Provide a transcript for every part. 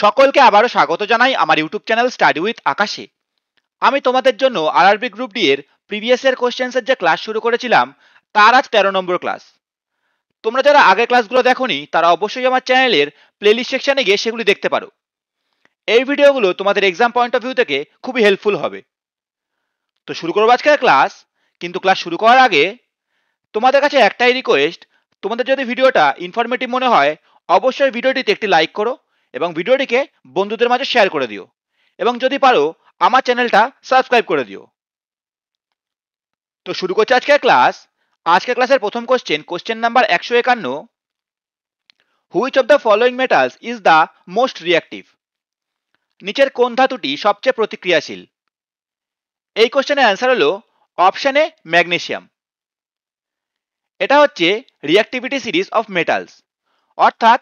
সকলকে আবারও স্বাগত জানাই আমার ইউটিউব চ্যানেল স্টাডি উইথ আকাশে। আমি তোমাদের জন্য আরআরবি গ্রুপ ডি এর প্রিভিয়াস ইয়ার কোশ্চেন্সের যে ক্লাস শুরু করেছিলাম তার আজ 13 নম্বর ক্লাস। তোমরা যারা আগের ক্লাসগুলো দেখোনি তারা অবশ্যই আমার চ্যানেলের প্লেলিস্ট সেকশনে গিয়ে সেগুলি দেখতে পারো। এই ভিডিওগুলো তোমাদের এক্সাম পয়েন্ট অফ ভিউ থেকে খুবই হেল্পফুল হবে। তো শুরু করবো আজকের ক্লাস, কিন্তু ক্লাস শুরু করার আগে তোমাদের কাছে একটাই রিকোয়েস্ট, তোমাদের যদি ভিডিওটা ইনফরমেটিভ মনে হয় অবশ্যই ভিডিওটিতে একটি লাইক করো এবং ভিডিওটিকে বন্ধুদের মাঝে শেয়ার করে দিও, এবং যদি পারো আমার চ্যানেলটা সাবস্ক্রাইব করে দিও। তো শুরু করছি আজকের ক্লাস। আজকের ক্লাসের প্রথম question number 151, which of the following metals is the most reactive? নিচের কোন ধাতুটি সবচেয়ে প্রতিক্রিয়াশীল? এই কোশ্চেনের অ্যান্সার হলো অপশন এ ম্যাগনেসিয়াম। এটা হচ্ছে রিঅ্যাক্টিভিটি সিরিজ অফ মেটালস, অর্থাৎ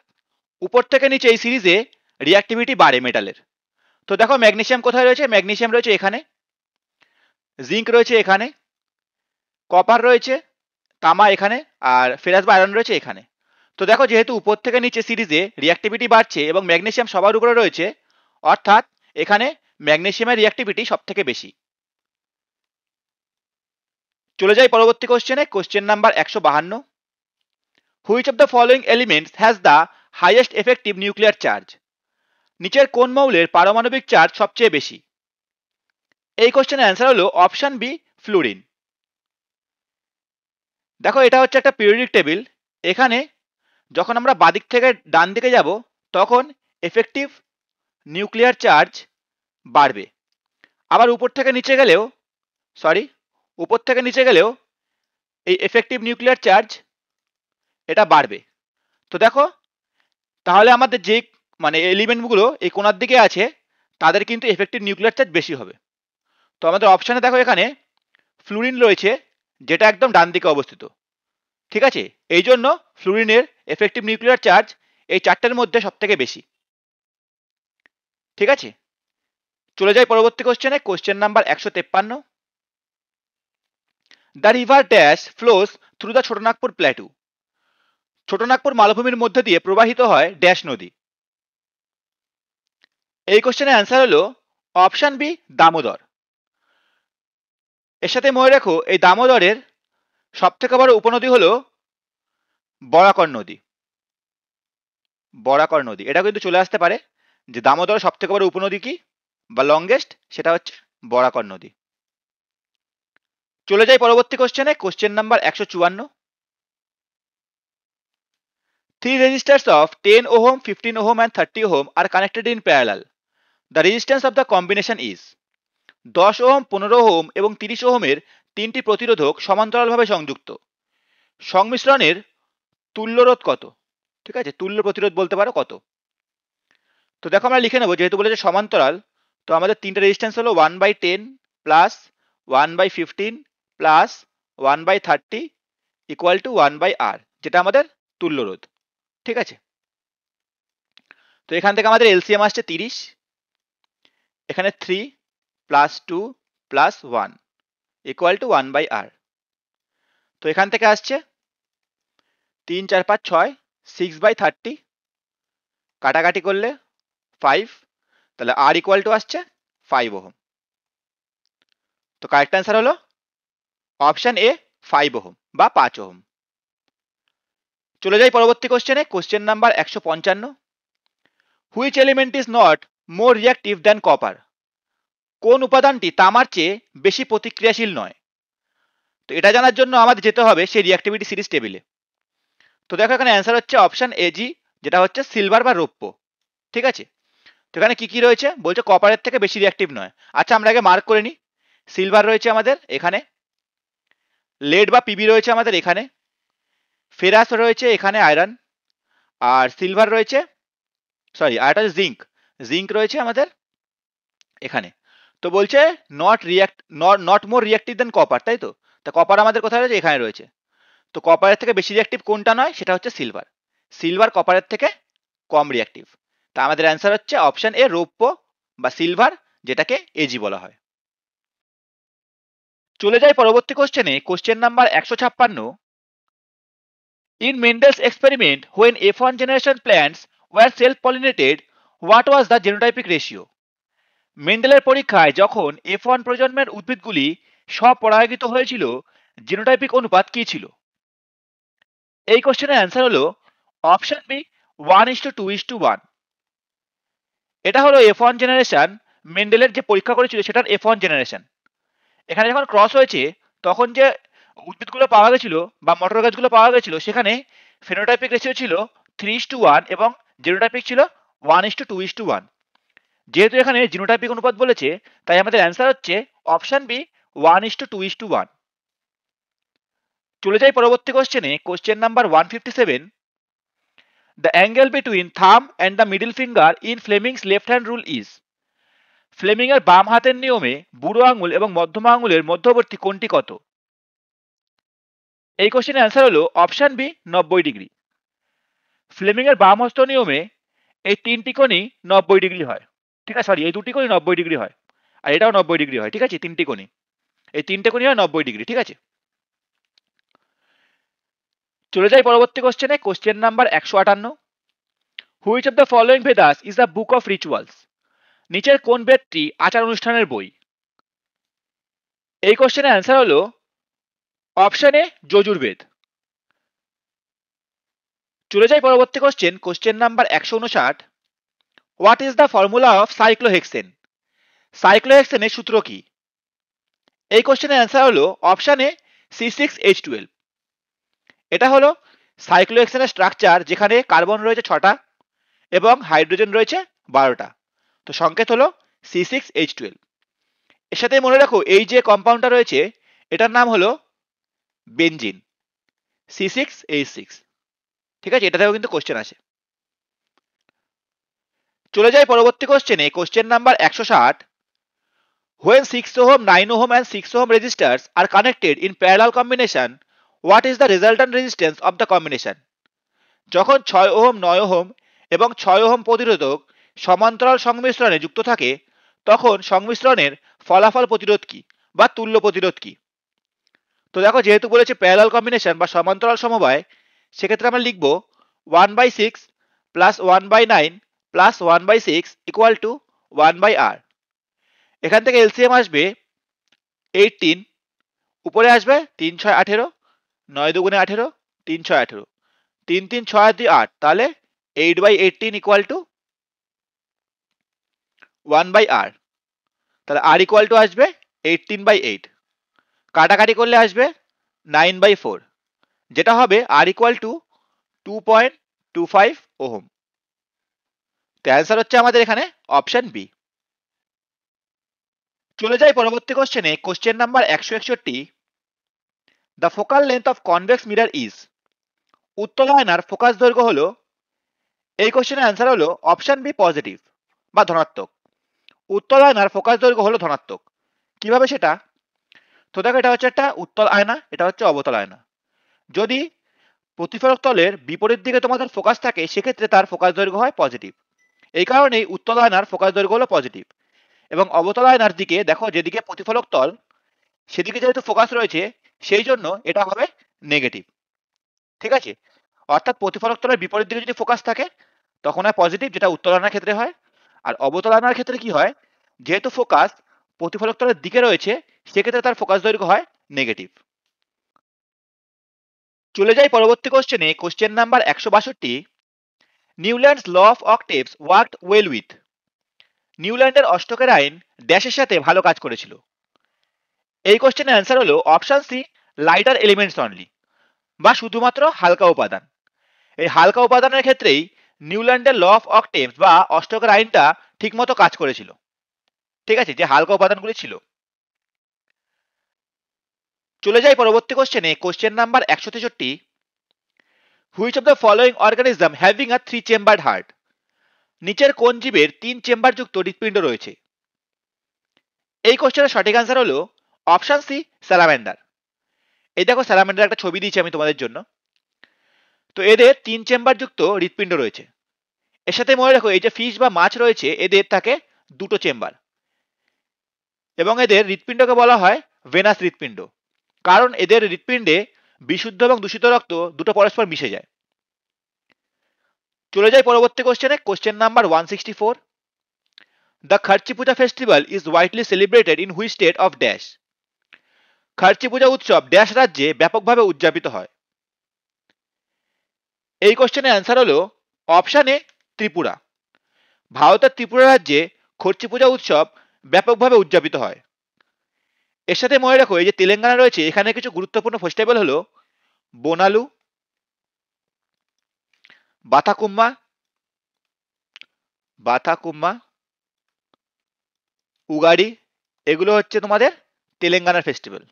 উপর থেকে নিচে এই সিরিজে রিঅ্যাক্টিভিটি বাড়ে মেটালের। তো দেখো ম্যাগনেসিয়াম কোথায় রয়েছে, ম্যাগনেসিয়াম রয়েছে এখানে, জিঙ্ক রয়েছে এখানে, কপার রয়েছে, তামা এখানে, আর ফেরাস বা আয়রন রয়েছে এখানে। তো দেখো যেহেতু উপর থেকে নিচে সিরিজে রিঅ্যাক্টিভিটি বাড়ছে এবং ম্যাগনেসিয়াম সবার উপরে রয়েছে, অর্থাৎ এখানে ম্যাগনেসিয়ামের রিঅ্যাক্টিভিটি সব থেকে বেশি। চলে যাই পরবর্তী question number 152, which of the following elements has the highest effective nuclear charge? নিচের কোন মৌলের পারমাণবিক চার্জ সবচেয়ে বেশি? এই কোশ্চেনের অ্যান্সার হলো অপশন বি, ফ্লুরিন। দেখো এটা হচ্ছে একটা পিরিয়ডিক টেবিল। এখানে যখন আমরা বাদিক থেকে ডান দিকে যাব তখন এফেক্টিভ নিউক্লিয়ার চার্জ বাড়বে, আবার উপর থেকে নিচে গেলেও এই এফেক্টিভ নিউক্লিয়ার চার্জ এটা বাড়বে। তো দেখো তাহলে আমাদের যে এলিমেন্টগুলো এই কোণার দিকে আছে তাদের কিন্তু এফেক্টিভ নিউক্লিয়ার চার্জ বেশি হবে। তো আমাদের অপশানে দেখো এখানে ফ্লুরিন রয়েছে, যেটা একদম ডান দিকে অবস্থিত। ঠিক আছে, এই জন্য ফ্লুরিনের এফেক্টিভ নিউক্লিয়ার চার্জ এই চারটের মধ্যে সব থেকে বেশি। ঠিক আছে, চলে যাই পরবর্তী question number 153, the river dash flows through the Chotanagpur plateau? Chotanagpur মালভূমির মধ্যে দিয়ে প্রবাহিত হয় ড্যাশ নদী? এই কোশ্চেনের অ্যান্সার হলো অপশন বি, দামোদর। এর সাথে মনে রেখো এই দামোদরের সব থেকে বড় উপনদী হলো বরাকর নদী। এটা কিন্তু চলে আসতে পারে যে দামোদরের সব থেকে বড় উপনদী কি বা লংগেস্ট, সেটা হচ্ছে বরাকর নদী। চলে যাই পরবর্তী question number 154, three resistors of 10 ohm, 15 ohm and 30 ohm are connected in parallel. The resistance of the combination is? 10 ohm, 15 ohm এবং 30 ওহমের তিনটি প্রতিরোধক সমান্তরালভাবে সংযুক্ত, সংমিশ্রণের তুল্যরোধ কত? ঠিক আছে, তুল্য প্রতিরোধ বলতে পারো কত। তো দেখো আমরা লিখে নেব, যেহেতু বলেছে সমান্তরাল, তো আমাদের তিনটে রেজিস্ট্যান্স হলো 1/10 plus 1/15 plus 1/30 equal to 1/r, যেটা আমাদের তুল্যরোধ। ঠিক আছে, তো এখান থেকে আমাদের এলসিএম আসছে 30, এখানে 3 plus 2 plus 1 equal to 1/r। তো এখান থেকে আসছে 3 4 5 6, 6/30 কাটাকাটি করলে 5, তাহলে r ইকুয়াল টু আসছে 5 ওহম। তো কারেক্ট অ্যান্সার হলো অপশন এ, 5 ওহম বা 5 ওহম। চলে যাই পরবর্তী question number 155, which element is not more reactive than copper? কোন উপাদানটি তামার চেয়ে বেশি প্রতিক্রিয়াশীল নয়? তো এটা জানার জন্য আমাদের যেতে হবে সেই রিঅ্যাক্টিভিটি সিরিজ টেবিলে। তো দেখো এখানে অ্যান্সার হচ্ছে অপশন এজি, যেটা হচ্ছে সিলভার বা রৌপ্য। ঠিক আছে, তো এখানে কি কি রয়েছে বলছে কপারের থেকে বেশি রিঅ্যাক্টিভ নয়। আচ্ছা আমরা আগে মার্ক করে নিই। সিলভার রয়েছে আমাদের এখানে, লেড বা পিবি রয়েছে আমাদের এখানে, ফেরাস রয়েছে এখানে আয়রন, আর সিলভার রয়েছে, আর এটা জিঙ্ক রয়েছে আমাদের এখানে। তো বলছে not more reactive than copper, তাই তো? তা কপার আমাদের কোথায় রয়েছে? এখানে রয়েছে। তো কপারের থেকে বেশি রিঅ্যাক্টিভ কোনটা নয়? সেটা হচ্ছে সিলভার কপারের থেকে কম রিঅ্যাক্টিভ। তা আমাদের অ্যান্সার হচ্ছে অপশন এ, রৌপ্য বা সিলভার, যেটাকে এজি বলা হয়। চলে যাই পরবর্তী question number 156, in Mendel's experiment when F1 generation plants were self pollinated, what was the genotypic ratio? মেন্ডেলের পরীক্ষায় যখন F1 প্রজন্মের উদ্ভিদগুলি স্বপরাগিত হয়েছিল, জিনোটাইপিক অনুপাত কি ছিল? এই কোশ্চেনের অ্যান্সার হলো অপশন বি 1:2:1। এটা হলো F1 জেনারেশন, মেন্ডেলের যে পরীক্ষা করেছিল সেটার F1 জেনারেশন। এখানে যখন ক্রস হয়েছে তখন যে উদ্ভিদগুলো পাওয়া গেছিল বা মটর গাছগুলো পাওয়া গেছিল সেখানে ফেনোটাইপিক রেশিও ছিল 3:1 এবং জিনোটাইপিক ছিল 1:2:1। যেহেতু এখানে জিনোটাইপিক অনুপাত বলেছে তাই আমাদের অ্যান্সার হচ্ছে অপশন বি 1:2:1। চলে যাই পরবর্তী কোশ্চেনে, question number 157। The angle between thumb and the middle finger in Fleming's left hand rule is. Fleming এর বাম হাতের নিয়মে বুড়ো আঙুল এবং মধ্যমা আঙুলের মধ্যবর্তী কোণটি কত? এই কোশ্চেনের অ্যান্সার হলো অপশন বি 90 ডিগ্রি। ফ্লেমিং এর বাম হস্ত নিয়মে এই তিনটি কোণই 90 ডিগ্রি হয়। ঠিক আছে, সরি, এই দুটি কোণই 90 ডিগ্রি হয়, আর এটাও 90 ডিগ্রি হয়। ঠিক আছে, তিনটি কোণই, এই তিনটে কোণই হয় 90 ডিগ্রি। ঠিক আছে, চলে যাই পরবর্তী কোশ্চেনে, question number 158। Which of the following Vedas is the book of rituals? নিচের কোন বেদটি আচার অনুষ্ঠানের বই? এই কোশ্চেনের অ্যান্সার হলো অপশন এ যজুর্বেদ। চলে যাই পরবর্তী question, question number 159। What is the formula of cyclohexane? সাইক্লোহেক্সেনের সূত্র কি? এই কোশ্চেনের অ্যান্সার হলো অপশন এ C6H12। এটা হলো সাইক্লোহেক্সেনের স্ট্রাকচার, যেখানে কার্বন রয়েছে 6টা এবং হাইড্রোজেন রয়েছে 12টা। তো সংকেত হলো C6H12। এর সাথে মনে রাখো এই যে কম্পাউন্ডটা রয়েছে এটার নাম হলো বেনজিন, C6H6। ঠিক আছে, এটা থেকেও কিন্তু কোশ্চেন আসে। চলে যাই পরবর্তী কোশ্চেনে, question number 160। When 6 ohm, 9 ohm and 6 ohm resistors are connected in parallel combination, what is the resultant resistance of the combination? যখন 6 ওহম, 9 ওহম এবং 6 ওহম প্রতিরোধক সমান্তরাল সংমিশ্রণে যুক্ত থাকে তখন সংমিশ্রণের ফলাফল প্রতিরোধ কি বা তুল্য প্রতিরোধ কি? তো দেখো, যেহেতু বলেছে প্যারালাল কম্বিনেশন বা সমান্তরাল সমবায়, সেক্ষেত্রে আমরা লিখব 1/6 plus 1/9 plus 1/6 equal to 1/r। এখান থেকে এলসিএম আসবে 18, উপরে আসবে 3 6 18, 9 দুগুণে 18, 3 6 18, 3 3 6 2 8, তাহলে 8/18 ইকুয়াল টু 1/r। তাহলে r ইকুয়াল টু আসবে 18/8, কাটাকাটি করলে আসবে 9/4, যেটা হবে r ইকুয়াল টু 2.25 ওহম। তো অ্যান্সার হচ্ছে আমাদের এখানে অপশন বি। চলে যাই পরবর্তী কোশ্চেনে, question number 161। The focal length of convex mirror is. উত্তল আয়নার ফোকাস দৈর্ঘ্য হলো, এই কোশ্চেনের অ্যান্সার হলো অপশন বি পজিটিভ বা ধনাত্মক। উত্তল আয়নার ফোকাস দৈর্ঘ্য হলো ধনাত্মক। কিভাবে সেটা? তো দেখো, এটা হচ্ছে একটা উত্তল আয়না, এটা হচ্ছে অবতল আয়না। যদি প্রতিফলক তলের বিপরীত দিকে তোমাদের ফোকাস থাকে সেক্ষেত্রে তার ফোকাস দৈর্ঘ্য হয় পজিটিভ। এই কারণেই উত্তল আয়নার ফোকাস দৈর্ঘ্য হলো পজিটিভ। এবং অবতল আয়নার দিকে দেখো, যেদিকে প্রতিফলক তল সেদিকে যেহেতু ফোকাস রয়েছে সেই জন্য এটা হবে নেগেটিভ। ঠিক আছে, অর্থাৎ প্রতিফলক তলের বিপরীত দিকে যদি ফোকাস থাকে তখন হয় পজিটিভ, যেটা উত্তল আয়নার ক্ষেত্রে হয়। আর অবতল আয়নার ক্ষেত্রে কি হয়, যেহেতু ফোকাস প্রতিফলক তলের দিকে রয়েছে সেক্ষেত্রে তার ফোকাস দৈর্ঘ্য হয় নেগেটিভ। চলে যাই পরবর্তী কোশ্চেনে, question number 162। Newlands law of octaves worked well with. নিউল্যান্ডের অষ্টকের আইন ড্যাশের সাথে ভালো কাজ করেছিল। এই কোশ্চেনের অ্যান্সার হলো option C lighter elements only, বা শুধুমাত্র হালকা উপাদান। এই হালকা উপাদানের ক্ষেত্রেই নিউল্যান্ডের ল অফ অক্টেভস বা অষ্টকের আইনটা ঠিকমতো কাজ করেছিল। ঠিক আছে, যে হালকা উপাদানগুলি ছিল। চলে যাই পরবর্তী কোশ্চেনে, question number 163। Which of the following organism having a 3 chambered heart? নিচের কোন জীবের 3 চেম্বার যুক্ত হৃৎপিণ্ড রয়েছে? এই কোশ্চেনের সঠিক অ্যান্সার হলো অপশন সি স্যালামেন্ডার। এই দেখো, স্যালামেন্ডার একটা ছবি দিয়েছি আমি তোমাদের জন্য। তো এদের 3 চেম্বার যুক্ত হৃৎপিণ্ড রয়েছে। এর সাথে মনে রাখো, এই যে ফিশ বা মাছ রয়েছে এদের থাকে 2টো চেম্বার, এবং এদের হৃৎপিণ্ডকে বলা হয় ভেনাস হৃৎপিণ্ড, কারণ এদের হৃৎপিণ্ডে বিশুদ্ধ এবং দূষিত রক্ত দুটো পরস্পর মিশে যায়। চলে যাই পরবর্তী কোশ্চেনে। Question number 164। The Kharchi Puja festival is widely celebrated in which state of dash. Kharchi Puja উৎসব ড্যাশ রাজ্যে ব্যাপকভাবে উদযাপিত হয়। এই কোশ্চেনের অ্যান্সার হলো অপশন এ ত্রিপুরা। ভারতের ত্রিপুরা রাজ্যে খরচি পূজা উৎসব ব্যাপকভাবে উদযাপিত হয়। এর সাথে মনে রাখো এই যে তেলেঙ্গানা রয়েছে, এখানে কিছু গুরুত্বপূর্ণ ফেস্টিভ্যাল হলো বোনালু, বাথাকুম্মা, উগাড়ি, এগুলো হচ্ছে তোমাদের তেলেঙ্গানার ফেস্টিভ্যাল।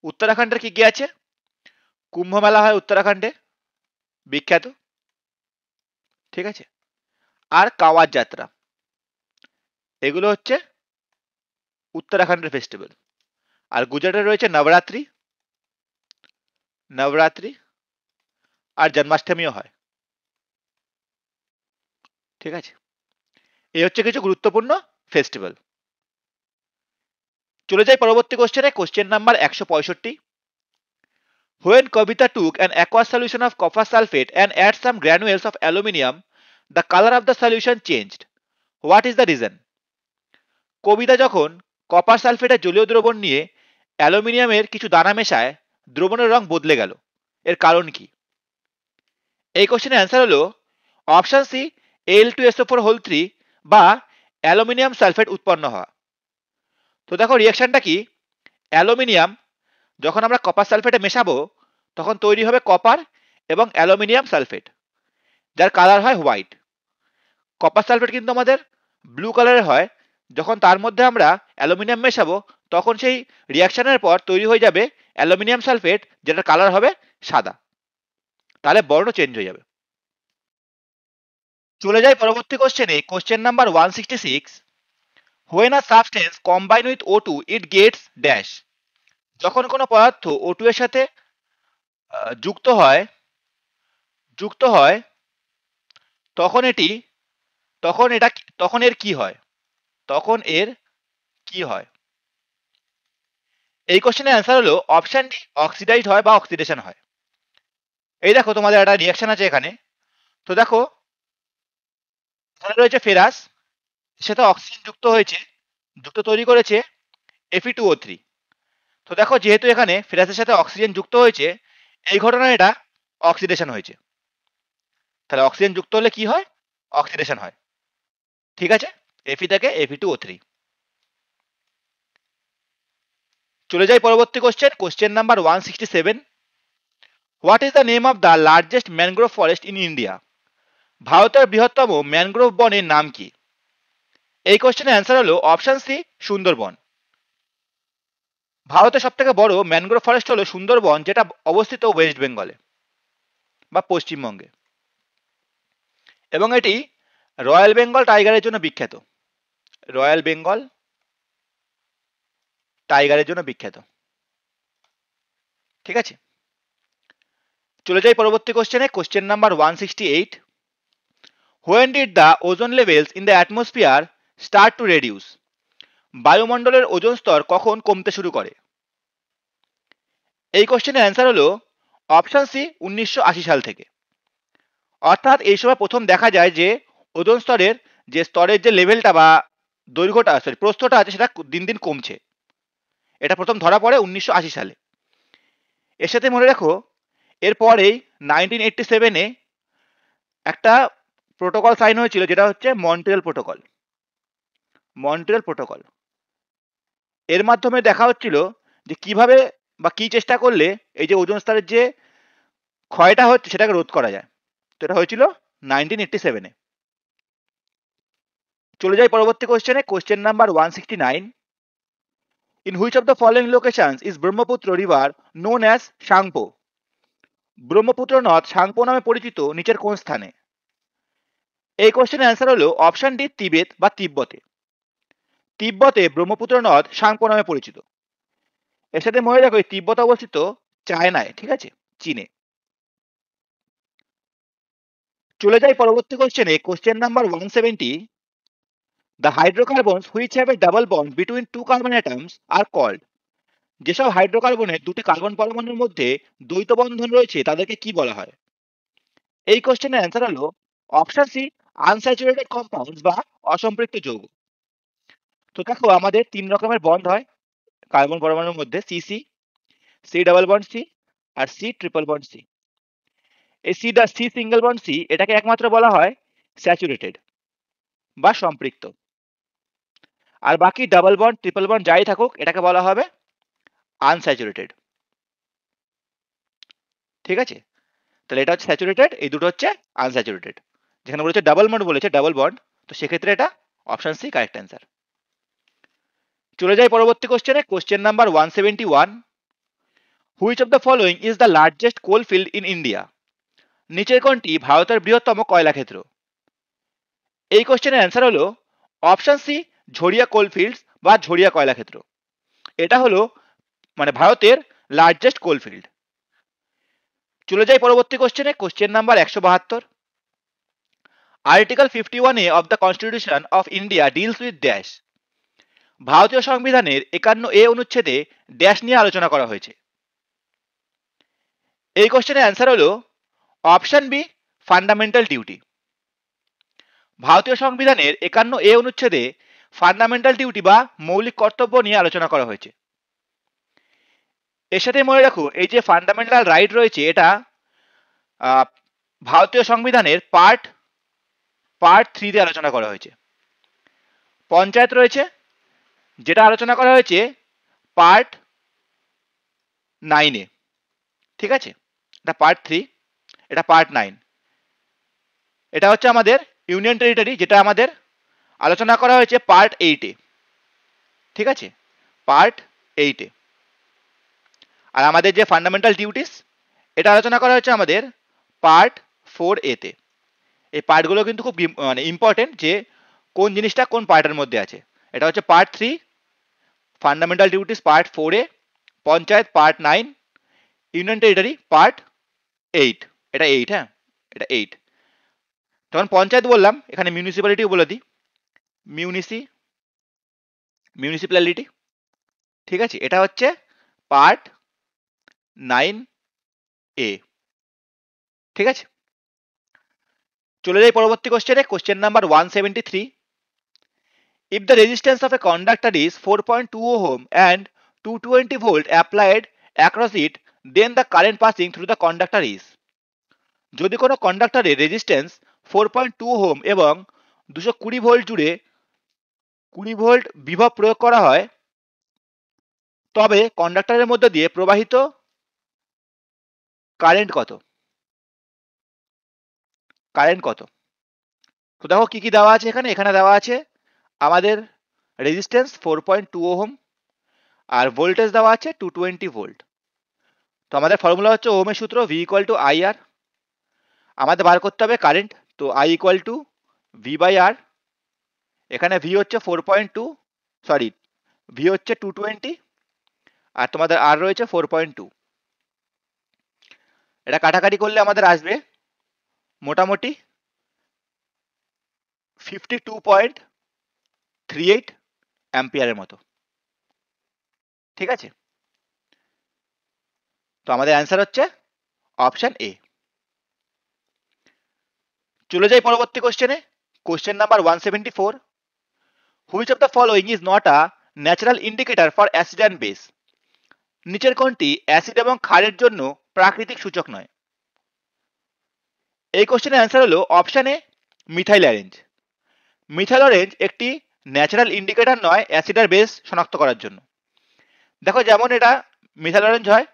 উত্তরাখণ্ডের কি কি আছে? কুম্ভ মেলা হয় উত্তরাখণ্ডে, বিখ্যাত, ঠিক আছে, আর কাওয়ার যাত্রা, এগুলো হচ্ছে উত্তরাখণ্ডের ফেস্টিভ্যাল। আর গুজরাটে রয়েছে নবরাত্রি আর জন্মাষ্টমীও হয়, ঠিক আছে। এই হচ্ছে কিছু গুরুত্বপূর্ণ ফেস্টিভ্যাল। চলে যাই পরবর্তী কোশ্চেনে। Question number 165। When Kavita took an aqueous solution of copper sulfate and add some granules of aluminium, the color of the solution changed. What is the reason? কবিতা যখন কপার সালফেটের জলীয় দ্রবণ নিয়ে অ্যালুমিনিয়ামের কিছু দানা মেশায়, দ্রবণের রং বদলে গেল, এর কারণ কি? এই কোশ্চেনের অ্যান্সার হলো অপশন সি Al2SO4 বা অ্যালুমিনিয়াম সালফেট উৎপন্ন হওয়া। তো দেখো রিয়াকশনটা কি, অ্যালুমিনিয়াম যখন আমরা কপার সালফেটে মেশাবো তখন তৈরি হবে কপার এবং অ্যালুমিনিয়াম সালফেট, যার কালার হয় হোয়াইট। কপার সালফেট কিন্তু আমাদের ব্লু কালারের হয়, যখন তার মধ্যে আমরা অ্যালুমিনিয়াম মেশাবো তখন সেই রিয়াকশনের পর তৈরি হয়ে যাবে অ্যালুমিনিয়াম সালফেট, যেটার কালার হবে সাদা, তাহলে বর্ণ চেঞ্জ হয়ে যাবে। চলে যাই পরবর্তী কোশ্চেনে। Question number 166। When a substance combine with O2 it gets dash। যখন কোনো পদার্থ O2 এর সাথে যুক্ত হয় তখন এর কি হয়? এই কোশ্চেনের অ্যান্সার হলো অপশন ডি অক্সিডাইজ হয় বা অক্সিডেশন হয়। এই দেখো তোমাদের একটা রিয়াকশন আছে এখানে। তো দেখো এখানে রয়েছে ফেরাস, সাথে অক্সিজেন যুক্ত তৈরি করেছে Fe2O3। তো দেখো যেহেতু এখানে ফেরাসের সাথে অক্সিজেন যুক্ত হয়েছে, এই ঘটনায় এটা অক্সিডেশন হয়েছে। তাহলে অক্সিজেন যুক্ত হলে কি হয়? অক্সিডেশন হয়, ঠিক আছে, Fe থেকে Fe2O3। চলে যাই পরবর্তী question. Question number 167। What is the name of the largest mangrove forest in India. ভারতের বৃহত্তম ম্যানগ্রোভ বনের নাম কি? এই কোশ্চেনের অ্যান্সার হলো অপশন সি সুন্দরবন। ভারতের সব থেকে বড় ম্যানগ্রোভ ফরেস্ট হলো সুন্দরবন, যেটা অবস্থিত ওয়েস্ট বেঙ্গলে বা পশ্চিমবঙ্গে, এবং এটি রয়্যাল বেঙ্গল টাইগারের জন্য বিখ্যাত। ঠিক আছে। চলে যাই পরবর্তী কোশ্চেনে। Question number 168। When did the ozone levels in the atmosphere start to reduce? বায়ুমণ্ডলের ওজোন স্তর কখন কমতে শুরু করে? এই কোশ্চেনের অ্যান্সার হলো অপশন সি 1980 সাল থেকে। অর্থাৎ এই সময় প্রথম দেখা যায় যে ওজোন স্তরের যে লেভেলটা বা প্রস্থটা আছে সেটা দিন দিন কমছে। এটা প্রথম ধরা পড়ে 1980 সালে। এর সাথে মনে রাখো এরপরেই 1987-এ একটা প্রোটোকল সাইন হয়েছিল, যেটা হচ্ছে মন্ট্রিয়াল প্রোটোকল। এর মাধ্যমে দেখা হচ্ছিল যে কিভাবে বা কি চেষ্টা করলে এই যে ওজোন স্তরের যে ক্ষয়টা হচ্ছে সেটাকে রোধ করা যায়। তো এটা হয়েছিল 1987-এ। চলে যাই পরবর্তী কোশ্চেনে। Question number 169। In which of the following locations is Brahmaputra river known as Shangpo? Brahmaputra নদ সাংপো নামে পরিচিত নিচের কোন স্থানে? এই কোশ্চেনের অ্যান্সার হলো অপশন ডি তিবেত বা তিব্বতে ব্রহ্মপুত্র নদ সাংপো নামে পরিচিত। এর সাথে মনে রাখো তিব্বত অবস্থিত চায়নায়, ঠিক আছে, চীনে। চলে যাই পরবর্তী কোশ্চেনে। Question number 170। The hydrocarbons which have a double bond between two carbon atoms are called। যেসব হাইড্রোকার্বনের দুটি কার্বন পরমাণুর মধ্যে দ্বৈত বন্ধন রয়েছে তাদেরকে কি বলা হয়? এই কোশ্চেনের অ্যান্সার হলো অপশন সি আনস্যাচুরেটেড কম্পাউন্ডস বা অসম্পৃক্ত যৌগ। তো দেখো আমাদের 3 রকমের বন্ড হয় কার্বন পরমাণুর মধ্যে, CC, C double bond C আর সি ট্রিপল বন্ড সি। এই সি সিঙ্গেল বন্ড সি এটাকে একমাত্র বলা হয় স্যাচুরেটেড বা সম্পৃক্ত, আর বাকি ডাবল বন্ড ট্রিপল বন্ড যাই থাকুক এটাকে বলা হবে আনস্যাচুরেটেড। ঠিক আছে, তাহলে এটা হচ্ছে স্যাচুরেটেড, এই দুটো হচ্ছে আনস্যাচুরেটেড। যেখানে বলেছে ডাবল বন্ড, বলেছে ডাবল বন্ড, তো সেক্ষেত্রে এটা অপশন সি কারেক্ট অ্যান্সার। চলে যাই পরবর্তী কোশ্চেনে, question number 171। Which of the following is the largest coal field in India? নিচের কোনটি ভারতের বৃহত্তম কয়লা ক্ষেত্র? এই কোশ্চেনের অ্যান্সার হলো অপশন সি ঝরিয়া কোলফিল্ডস বা ঝরিয়া কয়লা ক্ষেত্র। এটা হলো মানে ভারতের লার্জেস্ট কোলফিল্ড। চলে যাই পরবর্তী কোশ্চেনে, question number 172। Article 51A of the constitution of India deals with dash. ভারতীয় সংবিধানের 51A অনুচ্ছেদে ড্যাশ নিয়ে আলোচনা করা হয়েছে। এই কোশ্চেনের অ্যান্সার হলো অপশন বি ফান্ডামেন্টাল ডিউটি। ভারতীয় সংবিধানের 51A অনুচ্ছেদে ফান্ডামেন্টাল ডিউটি বা মৌলিক কর্তব্য নিয়ে আলোচনা করা হয়েছে। এর সাথে মনে রাখো এই যে ফান্ডামেন্টাল রাইট রয়েছে এটা ভারতীয় সংবিধানের পার্ট 3 আলোচনা করা হয়েছে। পঞ্চায়েত রয়েছে যেটা আলোচনা করা হয়েছে পার্ট 9-এ। ঠিক আছে, এটা পার্ট 3, এটা পার্ট 9। এটা হচ্ছে আমাদের ইউনিয়ন টেরিটরি, যেটা আমাদের আলোচনা করা হয়েছে পার্ট 8-এ। ঠিক আছে, পার্ট 8-এ। আর আমাদের যে ফান্ডামেন্টাল ডিউটিস এটা আলোচনা করা হয়েছে আমাদের পার্ট 4-এতে। এই পার্টগুলো কিন্তু খুব মানে ইম্পর্টেন্ট যে কোন জিনিসটা কোন পার্টের মধ্যে আছে। এটা হচ্ছে পার্ট 3, ফান্ডামেন্টাল ডিউটিস পার্ট 4-এ, panchayat part 9, union territory part 8। এটা 8, হ্যাঁ এটা 8। তখন পঞ্চায়েত বললাম, এখানে মিউনিসিপ্যালিটিও বলে দিই, মিউনিসিপ্যালিটি। ঠিক আছে, এটা হচ্ছে পার্ট 9A। ঠিক আছে, চলে যাই পরবর্তী কোশ্চেনে, question number 173। If the resistance of a conductor is 4.2 ohm and 220 volt applied across it, then the current passing through the conductor is। যদি কোনো কন্ডাক্টরের রেজিস্ট্যান্স 4.2 ওহম এবং 220 ভোল্ট জুড়ে 20 ভোল্ট বিভব প্রয়োগ করা হয়, তবে কন্ডাক্টরের মধ্যে দিয়ে প্রবাহিত কারেন্ট কত? কারেন্ট কত? তো দেখো কি কি দেওয়া আছে এখানে। এখানে দেওয়া আছে আমাদের রেজিস্ট্যান্স 4.2 ওহম আর ভোল্টেজ দেওয়া আছে 220 ভোল্ট। তো আমাদের ফর্মুলা হচ্ছে ওহমের সূত্র V ইকুয়াল টু IR। আমাদের বার করতে হবে কারেন্ট, তো I ইকুয়াল টু V/R। এখানে V হচ্ছে 4.2, সরি V হচ্ছে 220 আর তোমাদের R রয়েছে 4.2। এটা কাটাকাটি করলে আমাদের আসবে মোটামুটি 52.38 অ্যাম্পিয়ারের মতো। ঠিক আছে, তো আমাদের অ্যান্সার হচ্ছে অপশন এ। চলে যাই পরবর্তী কোশ্চেনে, question number 174। Which of the following is not a natural indicator for acid and base? নিচের কোনটি অ্যাসিড এবং ক্ষারের জন্য প্রাকৃতিক সূচক নয়? এই কোশ্চেনের অ্যান্সার হলো option A methyl orange. Methyl orange একটি ন্যাচারাল ইন্ডিকেটর নয় অ্যাসিড আর বেস শনাক্ত করার জন্য। দেখো যেমন এটা মিথাইল অরেঞ্জ হয়,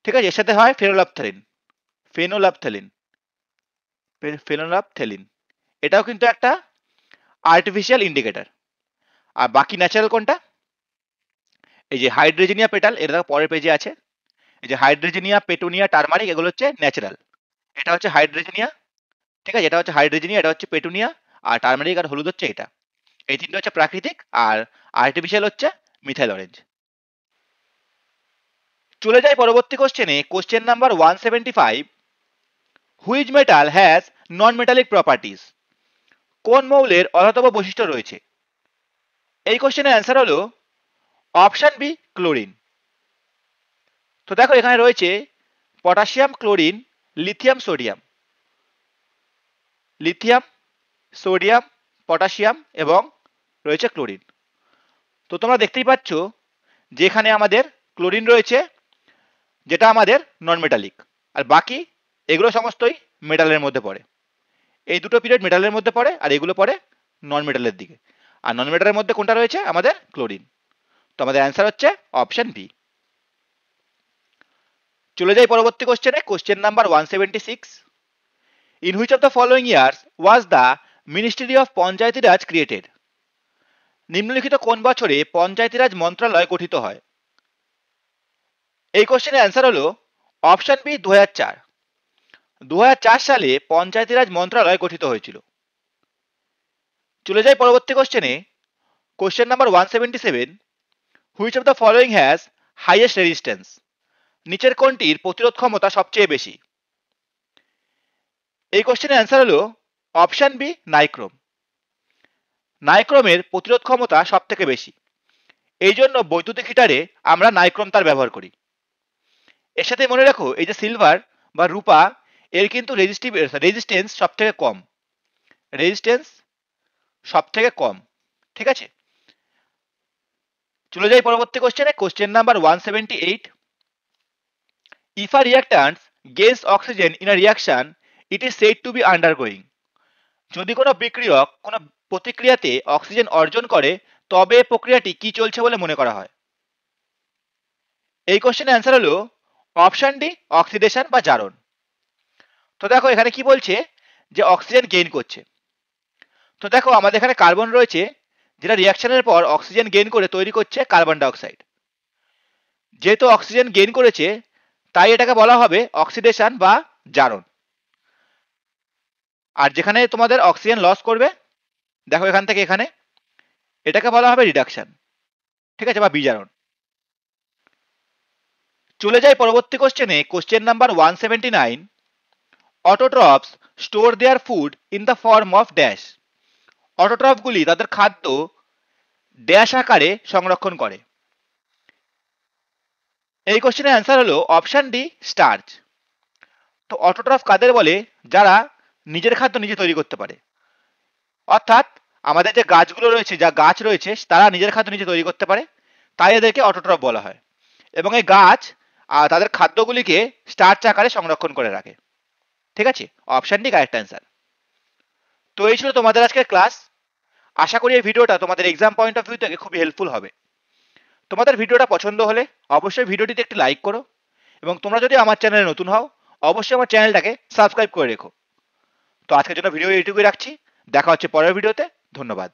ঠিক আছে, এর সাথে হয় ফেনোলাপথেলিন, এটাও কিন্তু একটা আর্টিফিশিয়াল ইন্ডিকেটর। আর বাকি ন্যাচারাল কোনটা? এই যে হাইড্রোজেনিয়া পেটাল, এটা দেখো পরের পেজে আছে, এই যে হাইড্রোজেনিয়া, পেটুনিয়া, টারমারিক, এগুলো হচ্ছে ন্যাচারাল। এটা হচ্ছে হাইড্রোজেনিয়া, ঠিক আছে, এটা হচ্ছে হাইড্রোজেনিয়া, এটা হচ্ছে পেটুনিয়া, আর টারমারিক আর হলুদ হচ্ছে এটা। এই তিনটা হচ্ছে প্রাকৃতিক, আর আর্টিফিশিয়াল হচ্ছে মিথাইল অরেঞ্জ। চলে যাই পরবর্তী কোশ্চেনে, question number 175। Which metal has non metallic properties? কোন মৌলের অধাতব বৈশিষ্ট্য রয়েছে? এই কোশ্চেনের অ্যান্সার হলো অপশন বি ক্লোরিন। তো দেখো এখানে রয়েছে potassium, chlorine, lithium, sodium. Lithium, sodium, potassium এবং রয়েছে ক্লোরিন। তো তোমরা দেখতেই পাচ্ছ যেখানে আমাদের ক্লোরিন রয়েছে, যেটা আমাদের নন মেটালিক, আর বাকি এগুলো সমস্তই মেটালের মধ্যে পড়ে। এই দুটো পিরিয়ড মেটালের মধ্যে পড়ে আর এগুলো পড়ে নন মেটালের দিকে। আর নন মেটালের মধ্যে কোনটা রয়েছে? আমাদের ক্লোরিন। তো আমাদের অ্যান্সার হচ্ছে অপশন বি। চলে যাই পরবর্তী কোশ্চেনে, question number 176। In which of the following years was the ministry of Panchayati Raj created? নিম্নলিখিত কোন বছরে পঞ্চায়েতি রাজ মন্ত্রণালয় গঠিত হয়? এই কোশ্চেনের অ্যান্সার হলো অপশন বি 2004। 2004 সালে পঞ্চায়েতি রাজ মন্ত্রণালয় গঠিত হয়েছিল। চলে যাই পরবর্তী কোশ্চেনে, question number 177। Which of the following has highest resistance? নিচের কোনটির প্রতিরোধ ক্ষমতা সবচেয়ে বেশি? এই কোশ্চেনের অ্যান্সার হলো অপশন বি নাইক্রোম। নাইক্রোমের প্রতিরোধ ক্ষমতা সব থেকে বেশি, এই জন্য বৈদ্যুতিক হিটারে আমরা নাইক্রোম তার ব্যবহার করি। এর সাথে মনে রাখো, এই যে সিলভার বা রূপা, এর কিন্তু রেজিস্ট্যান্স সব থেকে কম, রেজিস্ট্যান্স সব থেকে কম। ঠিক আছে, চলে যাই পরবর্তী কোশ্চেনে, question number 178। If a reactant gains oxygen in a reaction, it is said to be undergoing. যদি কোনো বিক্রিয়ক কোনো প্রতিক্রিয়াতে অক্সিজেন অর্জন করে, তবে প্রক্রিয়াটি কি চলছে বলে মনে করা হয়? এই কোশ্চেনের অ্যান্সার হলো অপশন ডি অক্সিডেশন বা জারণ। তো দেখো এখানে কি বলছে, যে অক্সিজেন গেইন করছে। তো দেখো আমাদের এখানে কার্বন রয়েছে, যেটা রিয়াকশনের পর অক্সিজেন গেইন করে তৈরি করছে কার্বন ডাইঅক্সাইড। যেহেতু অক্সিজেন গেইন করেছে, তাই এটাকে বলা হবে অক্সিডেশন বা জারণ। আর যেখানে তোমাদের অক্সিজেন লস করবে, দেখো এখান থেকে এখানে, এটাকে বলা হবে রিডাকশন। ঠিক আছে, বা বিজারণ। চলে যাই পরবর্তী কোশ্চেনে, question number 179। Autotrophs store their food in the form of dash. অটোট্রপগুলি তাদের খাদ্য ড্যাশ আকারে সংরক্ষণ করে। এই কোশ্চেনের অ্যান্সার হলো অপশন ডি স্টার্চ। তো অটোট্রফ কাদের বলে? যারা নিজের খাদ্য নিজে তৈরি করতে পারে। অর্থাৎ আমাদের যে গাছগুলো রয়েছে, যা গাছ রয়েছে, তারা নিজের খাদ্য নিজে তৈরি করতে পারে, তাই এদেরকে অটোট্রফ বলা হয়। এবং এই গাছ তাদের খাদ্যগুলিকে স্টার্চ আকারে সংরক্ষণ করে রাখে। ঠিক আছে, অপশন ডি কারেক্ট অ্যান্সার। তো এই ছিল তোমাদের আজকের ক্লাস। আশা করি এই ভিডিওটা তোমাদের এক্সাম পয়েন্ট অফ ভিউ থেকে খুবই হেল্পফুল হবে। তোমাদের ভিডিওটা পছন্দ হলে অবশ্যই ভিডিওটিতে একটি লাইক করো, এবং তোমরা যদি আমার চ্যানেলে নতুন হও, অবশ্যই আমার চ্যানেলটাকে সাবস্ক্রাইব করে রেখো। তো আজকের জন্য ভিডিও এইটুকুই রাখছি, দেখা হচ্ছে পরের ভিডিওতে। ধন্যবাদ।